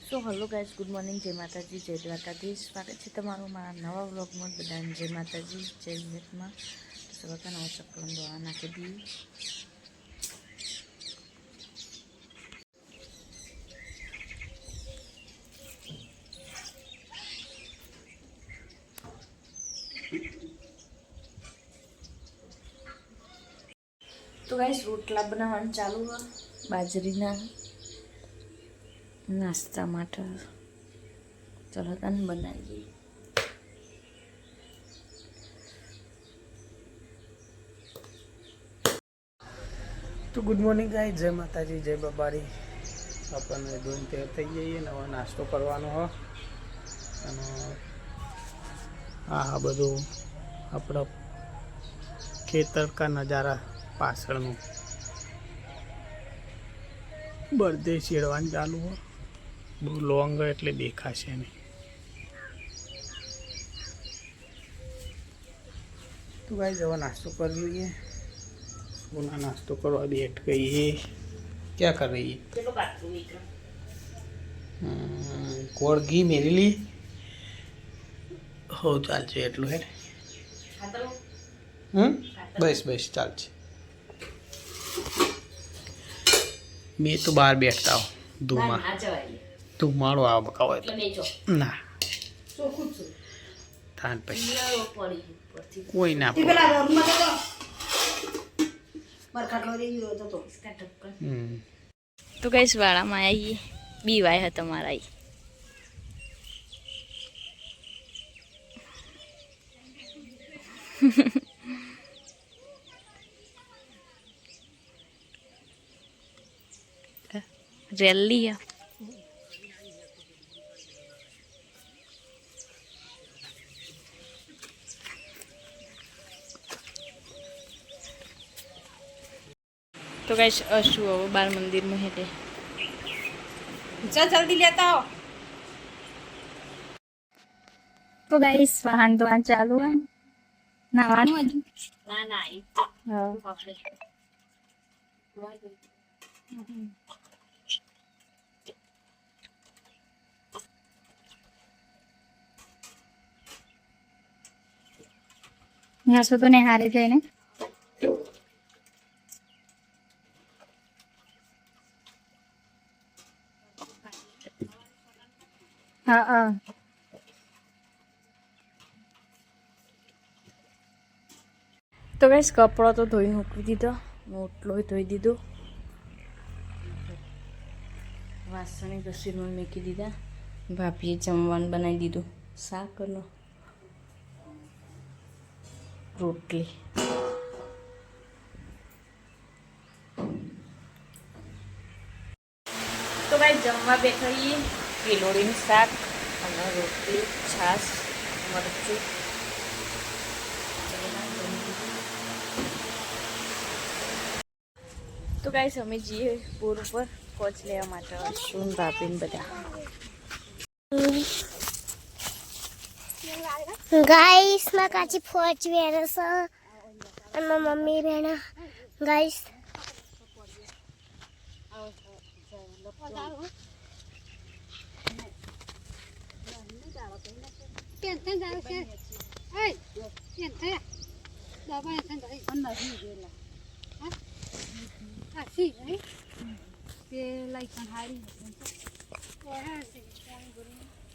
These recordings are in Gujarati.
So hello guys, good morning, જય માતાજી, જય દ્વારકાધીશ. સ્વાગત છે તમારું મારા નવા વ્લોગમાં. બધાને જય માતાજી, જય વિવેકમાં. સવારના નવા ચક્કર દોડા નાખી દઈએ. તો ગાઈઝ રોટલા બનાવવાનું ચાલુ હોય બાજરીના નાસ્તા માટે. ચલો તને બનાવીએ. તો ગુડ મોર્નિંગ ગાઈસ, જય માતાજી, જય બાબારી. આપણને ધોઈને તૈયાર થઈ જઈએ, નવો નાસ્તો કરવાનો હોય. અને આ બધું આપણા ખેતર કા નજારા પાછળનું બળદે શેડવાનું ચાલુ હોય. બહુ લોંગ એટલે દેખાશે નહીં. તો ગાઈસ હવે નાસ્તો કરી લઈએ. सोना नाश्तो करवा बैठ गई है. क्या कर रही है? कोड़ घी मेरे लिए हो चाल एटलू है. बस बस चाल मैं तो बाहर बैठता हूँ धूमा धूमाड़ो आ बकाव ना थान कोई ना તો કઈ વાળામાં આવીએ. બીવાય હે તમારા રેલી तो गाइस अशु अब बाल मंदिर में है. चल जल्दी लेता हो. तो गाइस वाहन तो चालू है नहाવાનું હજુ ના ના હા यहाँ से तो नहारे थे ने. हाँ हाँ तो गैस कपड़ा तो धोई मूकी दीधो. ओटलो धोई दीधो. वासणी घसी में मूकी दीधा. भाभीए जमवानुं बनावी दीधुं. शाक अने रोटली. तो गाइस जमवा बैठा छीए. किलोड़ीनुं शाक અને રોટલી, છાશ, મરચું. તો ગાઈસ અમે જઈએ પૂર ઉપર કોચ લેવા માટે. શું ભાભીને બધા गाइस मैं काची फौज वेरे स અને મમ્મી બેન ગાइस टेंशन जावे છે ए टेंशन દવા ટેન્શન અંદર હી ગયેલા હા આ સી હે તે લાઈક હારી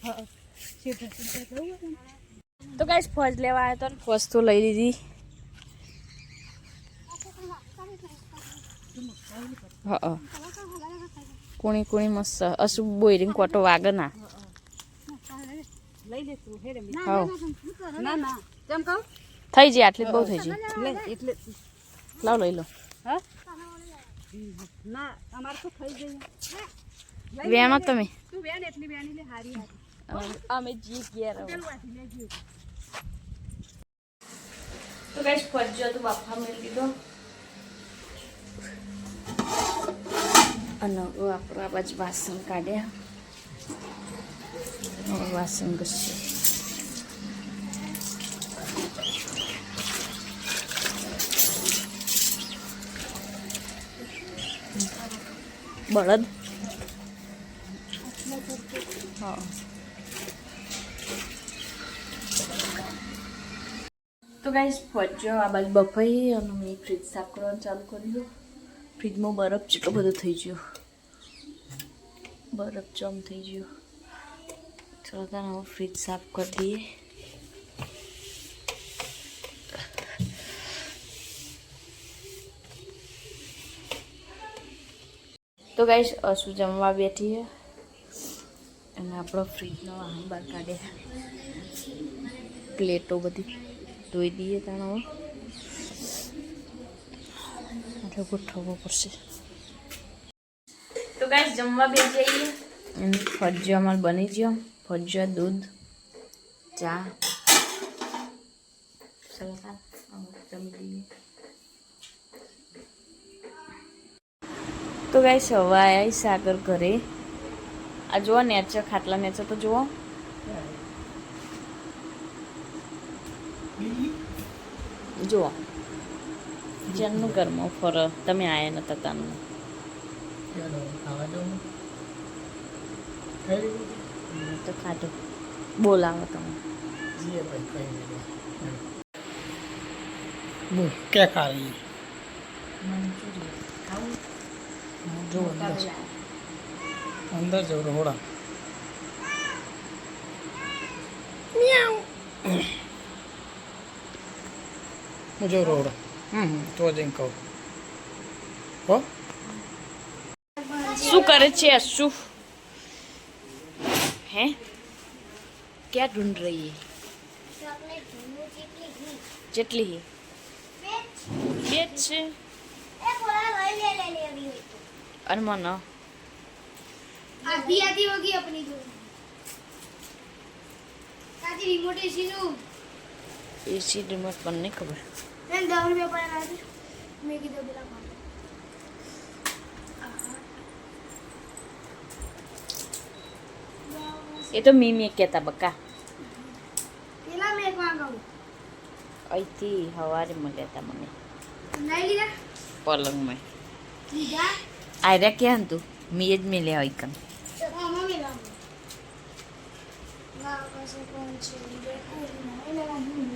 હા તો ગાઈસ ફોજ લેવા આવ્યા તો ફોજ તો લઈ લીધી. હા કોણી કોણી મસ્ત અસુ બોયરિંગ કોટો વાગે ના લઈ લે તું હેરે હા ના ના કેમ કહું થઈ જાય આટલી બહુ થઈ જાય. લે એટલે લાવ લઈ લો. હા ના અમાર તો થઈ ગઈ વેમાં તમે તું વેન એટલી વેની લે હારી હારી અમે જી ગયા રહો. તો ગાઈસ ફોજો તો બાફા મેળ દીધો અને આપણે આ બાજુ વાસણ કાઢ્યા. વાસણ ઘસ્યું. બળદ હા તો ગાઈસ પહોંચ્યો આ બાજુ બફાઈ અને મેં ફ્રીજ સાફ કરવાનું ચાલુ કરી દો. ફ્રીજમાં બરફ જેટલો બધો થઈ ગયો, બરફ જમ થઈ ગયો. ચલો તાને હવે ફ્રીજ સાફ કરી દઈએ. તો ગાઈસ અસુ જમવા બેઠી છે અને આપણો ફ્રીજનો વાહન બહાર કાઢે, પ્લેટો બધી ધોઈ દઈએ. તાણે હવે એટલે ગોઠવવો પડશે. તો ગાઈસ જમવા બેસી જઈએ અને ફરજો અમારે બની ગયો. ફરજો, દૂધ, ચા. ચલો જમી લઈએ. તો ગાઈસ હવે આવ્યા સાગર ઘરે. આ જુઓ નેચર, ખાટલા નેચર તો જુઓ. જુઓ જેમનું ઘરમાં ફર તમે આયા નતા તાનું તો ખાધું બોલાવો તમે. ક્યાં ખાવી મંચુરિયન ખાવું જો અંદર જવું રહોડા. હું જવું રહોડા. તો જઈને કહું. હો શું કરે છે શું હે? क्या ढूंढ रही है? જેટલી હી બેચ છે અને મને आधी आधी होगी अपनी तो आधी रिमोट एसी नु એસી રિમોટ પણ નહીં ખબર. मैं 10 रुपए पर आ गई मैं की दो बिला मार એ તો મી કહેતા બકા. પેલા મેં એક માંગાવું અહીંથી સવારે મળ્યા હતા મને નહીં લીધા પલંગમાં. લીધા આયરા ક્યાં હતું? મી જ મેલ્યા હોય કન. આમાં મેં લાવું ના કસે કોણ છે દેખો એને લાવું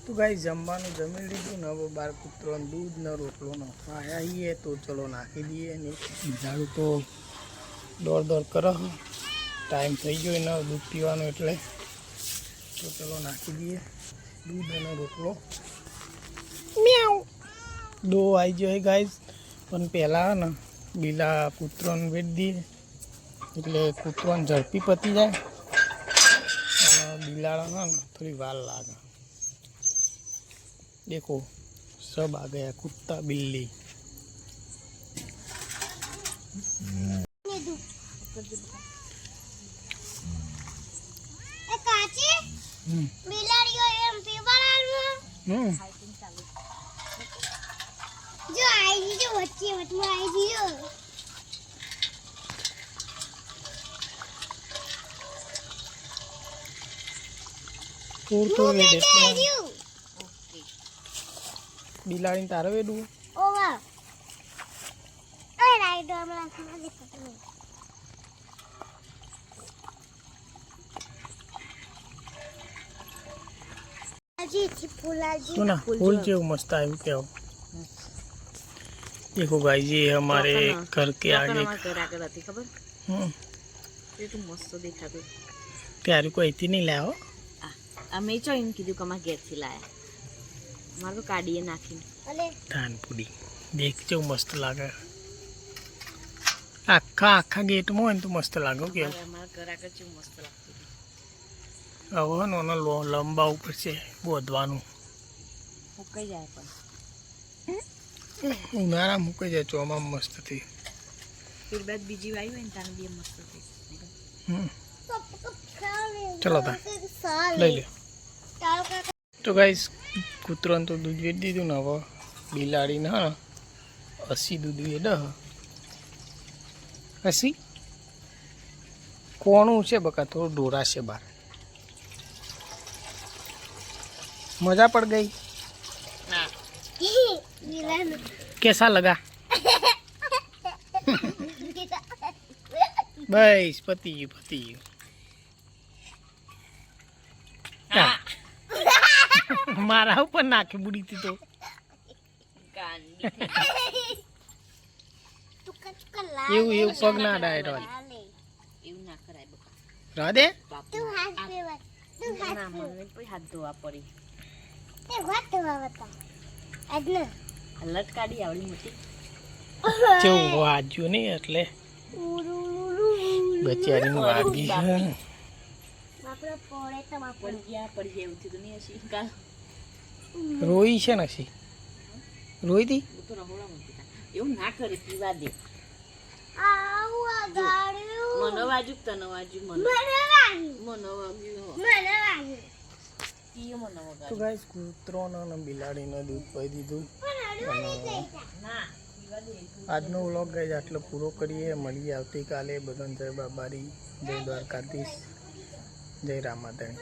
તો ગાઈ જમવાનું જમી લીધું ને હવે બાર કૂતરો દૂધ ને રોટલો નો આવીએ તો ચલો નાખી દઈએ. ને ઝાડુ તો દોડ કરો, ટાઈમ થઈ ગયો એનો દૂધ પીવાનો એટલે તો ચલો નાખી દઈએ દૂધ અને રોટલો. મ્યાઉ દો આવી ગયો ગાઈઝ. પણ પહેલાં ને બીલા કૂતરોને વેચ દઈએ એટલે કૂતરોને ઝડપી પતી જાય અને બિલાડા ને થોડી વાર લાગે. देखो सब आ गया कुत्ता बिल्ली. એ કાચી બિલાડીઓ એમ પીવાળાનું જો આઈ જો વચ્ચે વચમાં આઈ દીયો तो આઈ દીયો બિલાડીને તારે વેડવું ઓવા એ રાઈટ હમણાં ખાવા દે પકડો અજી થી ફૂલાજી तो ना फूल जो मस्त आयु क्या हो. देखो भाई जी हमारे घर के आगे ઘર આગળ હતી ખબર. એ તો મસ્ત દેખાતું. प्यारी को इतनी नहीं लाओ. અમે ચો એમ કીધું કે અમારા ઘેરથી લાયા. મારે તો કાઢીએ નાખીને અલે धान पूरी देख जो मस्त लागे. आखा आखा गेट में तो मस्त लागो के અમારા ઘર આગળ જેવું મસ્ત લાગતું. હવે નો લંબા ઉપર છે બોધવાનું. ફૂકાઈ જાય પણ ઉનાળા મૂકી જાય ચોમામાં મસ્ત થઈ. ફિર બાદ બીજી વાયુ હોય ને તાને બી મસ્ત થઈ. ચલો તા લઈ લે. તો ગાઈસ કૂતરાને તો દૂધ વેચી દીધું ને હવે બિલાડીને હા 80 દૂધ વેચે 80 કોણું છે બકા, થોડું ડોરા છે બાર. મજા પડ ગઈ? कैसा लगा? बस पति मारा ऊपर नाके बुड़ी थी तो એવું એવું પગ ના ડાય એવું ના કરાય બકા. રાધે ના મને પછી હાથ ધોવા પડી. લટકાડી આવડી મોટી જેવું વાજ્યું નહીં એટલે બચારીને વાગી છે. પડી ગયા એવું થયું નહીં હશે કાલ. રોઈ છે ને હસી રોઈ હતી. હું તો રહોડા મૂકી એવું ના કરે, પીવા દે. મને વાજુ તને વાજુ મને વાગ્યું. તો ગાઈસ કૂતરોને અને બિલાડીને દૂધ પી દીધું. આજનો વ્લોગ ગાઈસ આટલો પૂરો કરીએ. મળીએ આવતીકાલે. બધાને જય બાબારી, જય દ્વારકાધીશ, જય રામાધણી.